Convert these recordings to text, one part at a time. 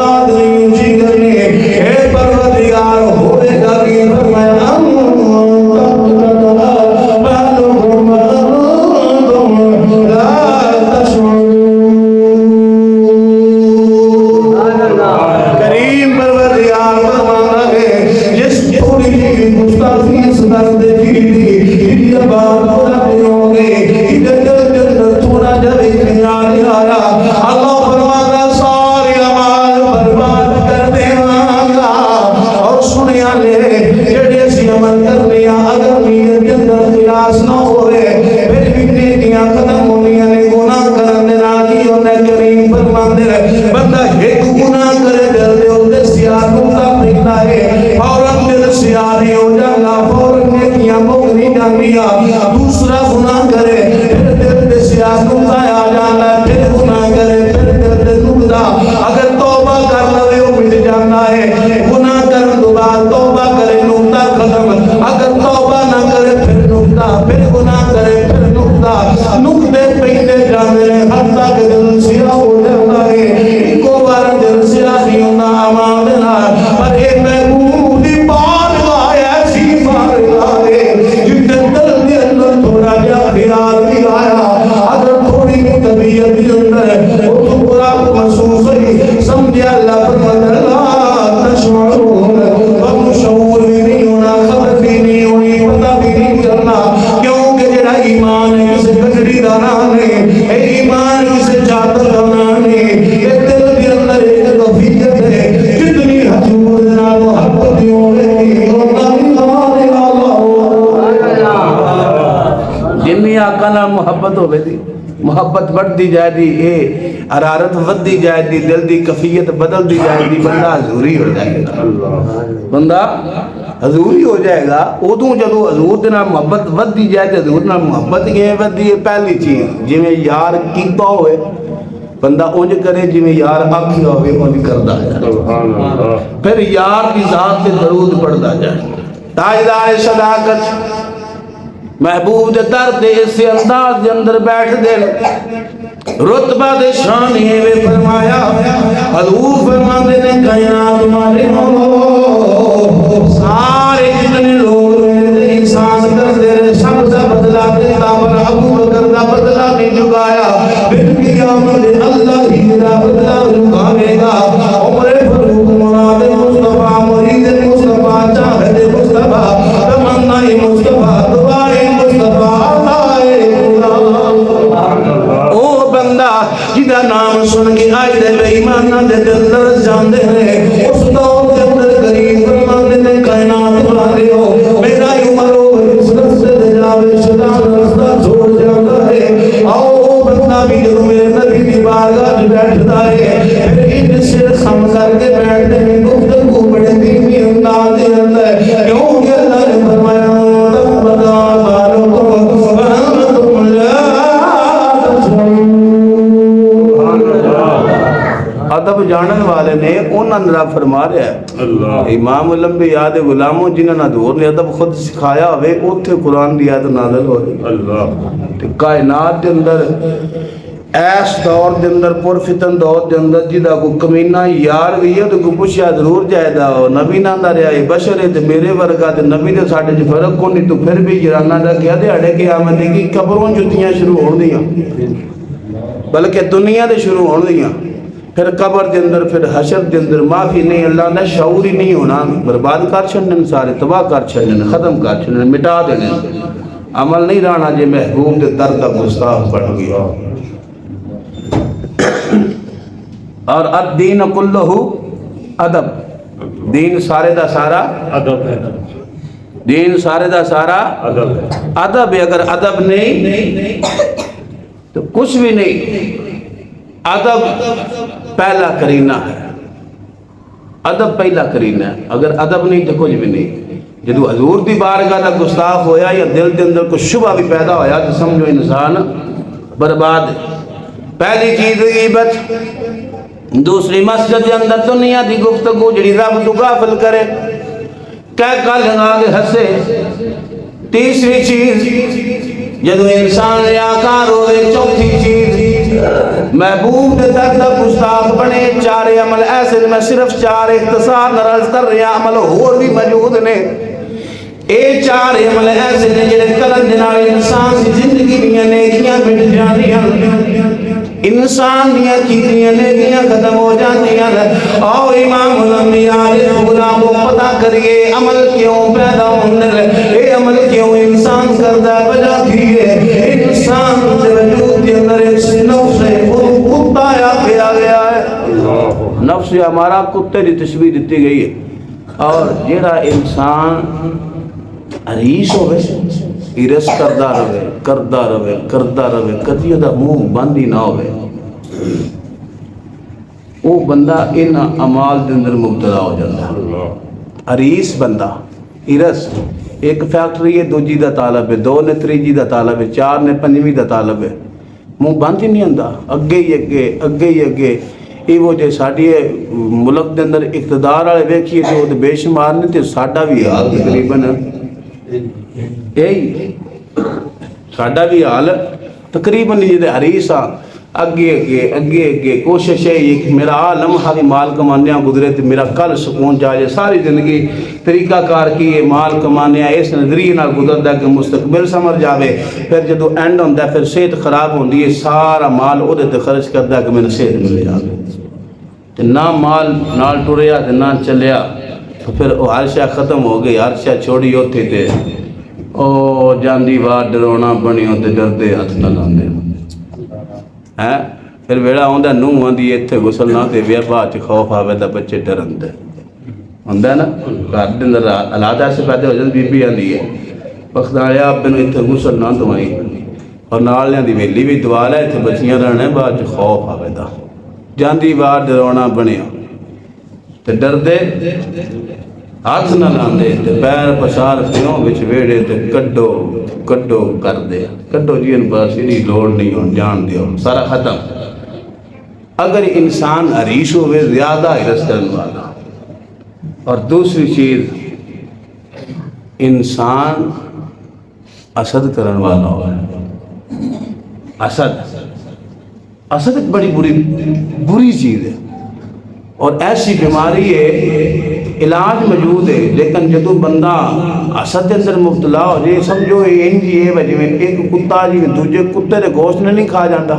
بات نہیں اونچی کرنی اے پروردگار ہوئے گا کہ فرمایا کریم پروردگار فرمانا ہے جس تھوڑی جی گستاخی اس درد کی دی یہ بات بولا نہیں ہوگی ادھر تھوڑا جب خیال آیا اللہ فرمانا سارے اعمال برباد کر دینا اور سنیا لے جڑے سی عمل کر لیا اگر نیت کے اندر خلاص نہ ہوئے پھر بھی نیکیاں ختم ہونیاں نے گناہ کرنے راضی ہونے کریم فرماندے بندہ ایک گناہ کرے دل دے اندر سیاہ نقطہ پھیلا ہے فوراً دل سیاہی ہو جانا فوراً نیکیاں مکنی جانیا دوسرا گناہ کرے پھر دل دے سیاہ نقطہ آ جانا پھر گناہ کرے پھر دل دے نقطہ اگر توبہ کر لوے وہ مٹ جانا ہے گناہ کر دو بعد توبہ کرے نقطہ ختم اگر توبہ نہ کرے پھر نقطہ پھر گناہ کرے پھر نقطہ نقطے پہنے جانے رہے حتیٰ کہ دل سیاہ ہو جاتا ہے کو بار دل سیاہ نہیں ہونا امان دینا پر ایک محبوبی بارگاہ ایسی بارگاہ ہے جن دل دے اندر تھوڑا جا خیال بھی آیا اگر تھوڑی بھی طبیعت بھی اندر وہ تو برا محسوس ہے سمجھے اللہ فرماتا لا تشعرون ہم شعور بھی نہیں ہونا خبر بھی نہیں ہونی پتہ بھی نہیں کرنا کیونکہ جڑا ایمان ہے اسے کچڑی دانا نہیں اے ایمان اسے چاہتا دانا نہیں یہ دل کے اندر ایک کفیت ہے جتنی حضور دینا محبت ہوگی جنی آقا نال محبت ہوئے دی محبت بڑھ دی جائے دی اے حرارت ود دی جائے دی دل دی کفیت بدل دی جائے دی بندہ حضوری ہو جائے گا بندہ حضوری ہو جائے گا ادھوں جدو حضور دینا محبت ود دی جائے دی حضور دینا محبت یہ ود دی پہلی چیز جی میں یار کیتا ہوئے بندہ اونج کرے جی میں یار آکھیا ہوئے اونج کردہ جائے پھر یار کی ذات سے درود پڑھتا جائے تاجدار صداقت محبوب دے درد اس انداز دے اندر بیٹھ دے رتبہ دے شان یہ وے فرمایا حضور فرماندے نے کائنات والے سارے جتنے لوگ میرے انسان کر دے سب کا بدلہ دیتا پر ابو بکر کا بدلہ نہیں چکایا پھر قیامت اللہ ہی کا بدلہ چکاوے گا عمر فاروق مراد مصطفیٰ مرید مصطفیٰ چاہت مصطفیٰ تمنا مصطفیٰ دعائے مصطفیٰ او بندہ جدا نام سن کے آئی دے بے ایمانہ دے دل لرز جاندے ہیں اس دور کے اندر کریم فرماندے نے کائنات والے ہو میرا عمر ہو اس رستے دے جاوے شدان رستہ چھوڑ جاتا ہے آؤ بندہ بھی جو میرے نبی دی بارگاہ بیٹھتا ہے پھر ان سے خم کر کے بیٹھتے ہیں گفتگو بڑے دینی انداز دے اندر کیوں کہ اللہ نے فرمایا ربنا بارکم ورحمتم لا ادب جانن والے نے انہاں نے فرما رہا ہے امام الانبیاء دے غلاموں جنہاں نے حضور نے ادب خود سکھایا ہوئے اوتھے قرآن دی آیت نازل ہوئی تے کائنات دے اندر ایس دور دے اندر پرفتن دور دے اندر جدا کو کمینہ یار بھی ہے تو کو پوچھا ضرور جائے دا ہو نبی نہ دا رہا ہے بشر ہے تے میرے ورگا تے نبی دے ساڑھے جو فرق کو نہیں تو پھر بھی جرانہ دا کیا دے اڑے کے آمد دے کی قبروں جتیاں شروع ہو دیا بلکہ دنیا دے شروع ہو دیا پھر قبر دے اندر پھر حشر دے اندر معافی نہیں اللہ نے شعور ہی نہیں ہونا برباد کر چھڑنے سارے تباہ کر چھڑنے ختم کر چھڑنے مٹا دینے عمل نہیں رہنا جے محبوب دے در کا گستاخ بڑھ گیا اور الدین کلہ ادب دین سارے دا سارا ادب ہے دین سارے دا سارا ادب ہے ادب اگر ادب نہیں تو کچھ بھی نہیں ادب پہلا کرینہ ہے ادب پہلا کرینہ ہے اگر ادب نہیں تو کچھ بھی نہیں جدو حضور دی بارگاہ دا گستاخ ہویا یا دل دے اندر کچھ شبہ بھی پیدا ہویا تو سمجھو انسان برباد ہے پہلی چیز غیبت دوسری مسجد کے اندر دنیا دی گفتگو جڑی رب تو غافل کرے کہہ کل آگے ہسے تیسری چیز جدو انسان ریاکار ہوئے چوتھی چیز محبوب دے در دا گستاخ بنے. چار عمل ایسے میں صرف چار اختصار نرز کر رہا عمل اور بھی موجود نے. اے چار عمل ایسے نے جڑے کرن دے نال انسان دی زندگی دیاں نیکیاں مٹ جاندیاں, انسان دیاں کیتیاں نیکیاں ختم ہو جاندیاں. آؤ امام الانبیاء دے غلام کو پتہ کریے عمل کیوں پیدا ہوندے, اے عمل کیوں انسان کردا وجہ کی ہے. انسان دے وجود کے اندر ایک نفس ہے, وہ کتا آیا ہے. نفس ہمارا کتے دی تشبیہ دیتی گئی ہے. اور جڑا انسان عریش ہوئے ارس کردہ رہے کدی دا منہ بند ہی نہ ہوئے, وہ بندہ ان اعمال دے اندر مبتلا ہو جاتا ہے. عریس بندہ ارس, ایک فیکٹری ہے دوجی دا طالب ہے, دو نے تریجی دا طالب ہے, چار نے پنجویں دا طالب ہے, منہ بند ہی نہیں ہوندا, اگے ہی اگے. یہ وہ جو ساڈی ملک دے اندر اقتدار والے ویکھیے تو وہ بے شمار نے, تے ساڈا بھی حال تقریباً یہی ساڈا بھی حال تقریباً جی حریص آ اگے کوشش ہے کہ میرا لمحہ بھی مال کمانے گزرے تو میرا کل سکون جائے. ساری زندگی طریقہ کار کی ہے مال کمانے اس نظریے نال گزرتا کہ مستقبل سمر جاوے. پھر جدو اینڈ ہوتا ہے پھر صحت خراب ہوتی ہے, سارا مال وہ خرچ کرتا ہے کہ میرے صحت مل جائے. نہ مال نال ٹریا نہ چلیا تو پھر وہ ہر شاہ ختم ہو گئی, ہر شاہ چھوڑی ہوتی تے او جاندی بار ڈرونا بنی ہوتے ڈردے ہاتھ نہ لاندے. پھر ویڑا ہوندہ نوہ آندی اتھے غسل نہ دے ویا بعد خوف آوے دا بچے ڈرن دے ہوندہ ہے نا. گھر دن علادہ سے پیدا ہو جاندی بی بی آندی ہے وقت آیا آپ بینو اتھے غسل نہ دوائی اور نال آندی ویلی بھی دعا لے اتھے بچیاں رہنے بعد خوف آوے دا جاندی بار ڈرونا بنی ہو تے ڈر دے ہاتھ نہ لاندے تے پیر پسار پیوں بچ ویڑے تے کڈو کر دے کڈو جی ان بس انی لوڑ نہیں ہون جان دیو سارا ختم. اگر انسان عریش ہوئے زیادہ حرص کرنے والا. اور دوسری چیز انسان حسد کرنے والا ہوئے. حسد ایک بڑی بری چیز ہے اور ایسی بیماری ہے, علاج موجود ہے, لیکن جدو بندہ حسد کے اندر مبتلا ہو جائے سمجھو انجی ہے جی ایک کتا جی دوجے کتے دے گوشت نہیں کھا جاتا,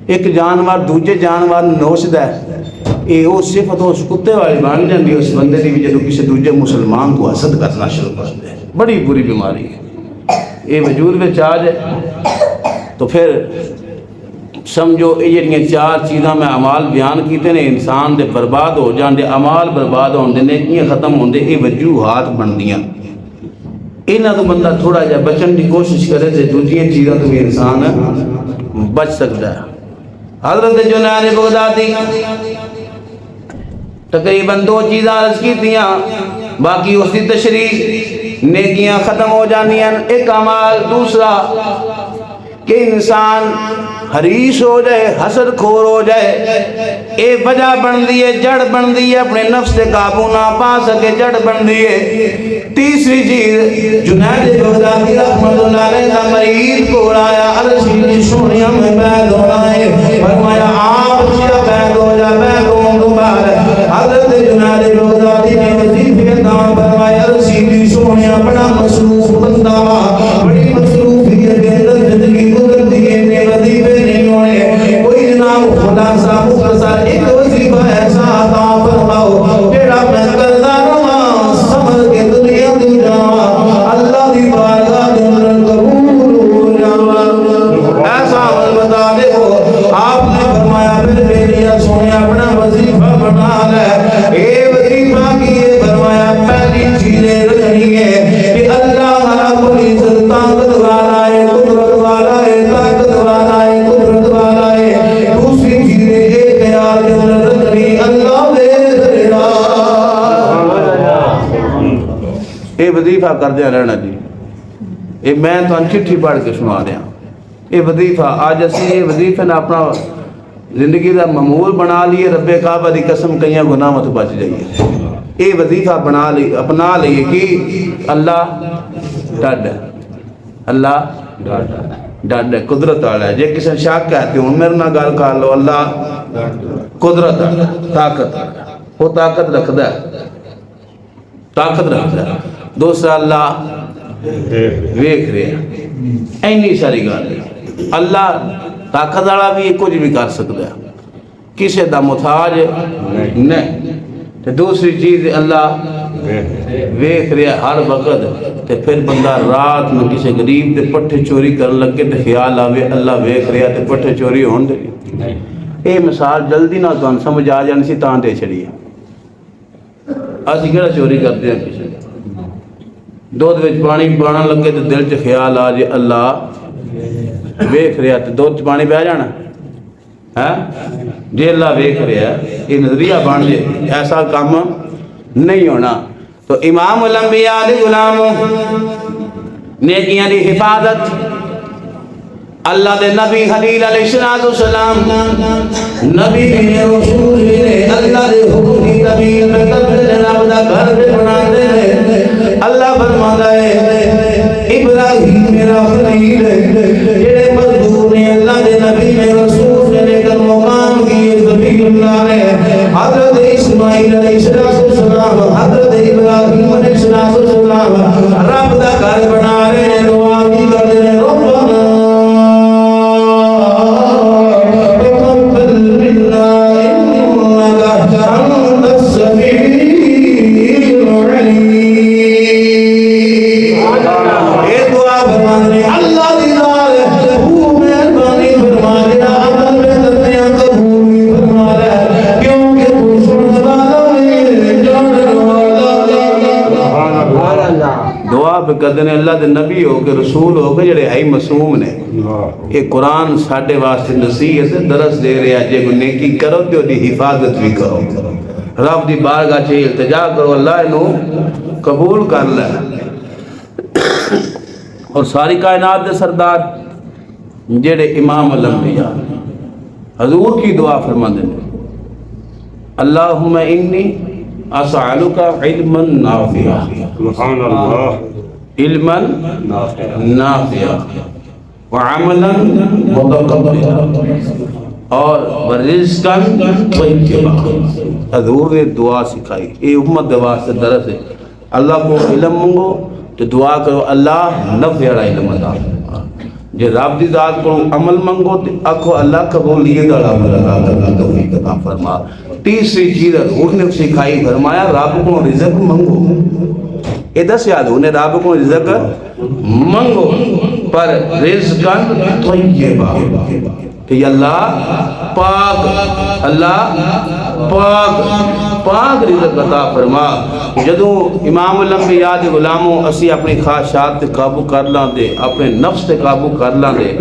ایک جانور دوجے جانور نوچدا ہے, یہ وہ صفت اس کتے والی بن جاتی ہے اس بندے کی بھی جدو کسی دوجے مسلمان کو حسد کرنا شروع کر دے. بڑی بری بیماری ہے یہ وجود میں آ جائے تو پھر سمجھو یہ چار چیزاں میں عمال بیان کیتے نے انسان دے برباد ہو جان دے, عمال برباد ہوندے نیکیاں ختم ہوندے, یہ وجوہات بندیاں. انہاں تو بندہ تھوڑا جا بچن کی کوشش کرے تے دوجیاں چیزاں تو بھی انسان بچ سکتا ہے. حضرت جنید بغدادی تقریباً 2 چیزاں عرض کی تھیاں, باقی اس کی تشریح نیکیاں ختم ہو جانیاں. ایک عمال, دوسرا کہ انسان حریص ہو جائے, حسد کھور ہو جائے, اے وجہ بن دی ہے, جڑ بن دی ہے, اپنے نفس سے قابو نہ پا سکے, جڑ بن دی ہے. تیسری چیز جنید بغدادی رحمت اللہ علیہ کا مرید کو رایا عرض کی سونیاں میں بید ہونا ہے, فرمایا آپ چیا بید ہو جا بید ہوں دوبارہ. حضرت جنید بغدادی نے وظیفے دام فرمایا عرض کی سونیاں بڑا مصروف بندہ, بڑی مصروفیت کے اندر زندگی گزر دیئے نے وظیفے نہیں ہوئے, کوئی جناب خدا صاحب مختصر ایک وظیفہ ایسا عطا فرماؤ جیڑا میں کردا رہاں سمجھ کے دنیا دی جاواں اللہ دی بارگاہ دے اندر قبول ہو جاواں. ایسا عمل بتا دے ہو آپ نے فرمایا پھر میری سونے اپنا وظیفہ بنا لے. اے وظیفہ کی فرمایا پہلی چیزیں رکھنی ہے کہ اللہ رب العزت طاقت والا ہے, قدرت والا ہے, طاقت والا ہے, قدرت والا ہے. دوسری چیزیں ایک خیال کے اندر رکھنی اللہ دیکھ رہا. یہ وظیفہ کردیا رہنا جی, یہ میں تو چٹھی پڑھ کے سنا رہا. یہ وظیفہ آج اسی یہ وظیفے نے اپنا زندگی کا معمول بنا لیے. رب کعبہ دی قسم کئی گناہ تو بچ جائیے. یہ وظیفہ بنا لی اپنا لیے کہ اللہ ڈاڈا, اللہ ڈاڈا. ڈاڈا قدرت والا ہے. جے کسی شک ہے تو ہن میرے نال گل کر لو. اللہ قدرت ہے, طاقت, وہ طاقت رکھدا ہے, طاقت رکھدا ہے. دوسرا اللہ ویکھ رہا. اینی ساری گل ہے. اللہ طاقت والا بھی کچھ بھی کر سکتا ہے, کسی دا محتاج نہیں. تے دوسری چیز اللہ ویکھ رہا ہر وقت. تے پھر بندہ رات میں کسی غریب دے پٹھے چوری کرن لگے تے خیال آوے اللہ ویکھ رہا تے پٹھے چوری ہون دے. یہ مثال جلدی نہ تھانوں سمجھ آ جانی سی تاں دے چھڑی ہے. اسی کہڑا چوری کرتے ہیں کسی دودھ وچ پانی پانا لگے تے دل چ خیال آ جائے اللہ ویکھ رہا تے دودھ چ پانی بہ جانا ہے. جی اللہ ویکھ رہا ہے یہ نظریہ بن جائے ایسا کام نہیں ہونا. تو امام الانبیاء دے غلام نیکیاں دی حفاظت اللہ دے نبی خلیل علیہ السلام نبی نے رسول نے اللہ دے حکم دی نبی میں قبر جناب دا گھر پہ بنا دے. اللہ فرماتا ہے ابراہیم میرا خلیل جڑے مزدور نے اللہ دے نبی میں رسول سے لے کر مقام کیے سبیل اللہ نے. حضرت اسماعیل علیہ السلام حضرت ابراہیم علیہ السلام رب دا گھر بنا رہے ہیں. دعا کی کرتے ہیں ربنا کہتے ہیں اللہ دے نبی ہو کے رسول ہو کے جڑے ہے معصوم نے. یہ قرآن ساڈے واسطے نصیحت درس دے رہا ہے. جے کوئی نیکی کرو تے دی حفاظت بھی کرو. رب دی بارگاہ چ التجا کرو اللہ انہوں قبول کر لے. اور ساری کائنات دے سردار جڑے امام الانبیاء حضور کی دعا فرماندے ہیں اللہم انی اسألک علما نافعا. سبحان اللہ. علما نافعا وعملا متقبلا اور رزقا طیبا. حضور نے دعا سکھائی. یہ امت دے واسطے درس ہے. اللہ کو علم منگو تو دعا کرو اللہ نفع والا علم عطا فرما. جے رب دی ذات کو عمل منگو تو آکھو اللہ قبولیت والا عمل عطا کرنا توفیق عطا فرما. تیسری چیز حضور نے سکھائی فرمایا رب کو رزق منگو. یہ دسیا حضور نے رب کو رزق منگو پر رزقا طیبا کہ اللہ پاک پاک رزق عطا فرما. جدوں امام الانبیاء دے غلاموں اسی اپنی خواہشات تے قابو کر لاں دے اپنے نفس تے قابو کر لاں دے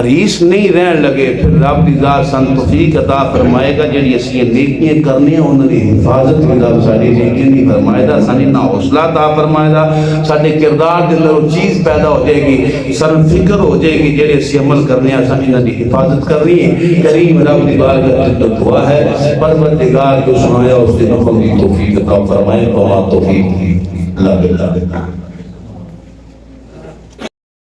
ریس نہیں رہن لگے پھر رب دی ذات سن توفیق عطا فرمائے گا. جڑی اسی نیکیاں کرنی ہیں انہاں دی حفاظت بھی رب ساری نیکیاں دی فرمائے گا. سانی نا حوصلہ عطا فرمائے گا. ساڈے کردار دے اندر وہ چیز پیدا ہو جائے گی سن فکر ہو جائے گی جڑے اسی عمل کرنے ہیں سانی انہاں دی حفاظت کرنی ہے. کریم رب دی بارگاہ میں دعا ہے پروردگار جو سنایا اس دے نفع دی توفیق عطا فرمائے. وما توفیق الا باللہ.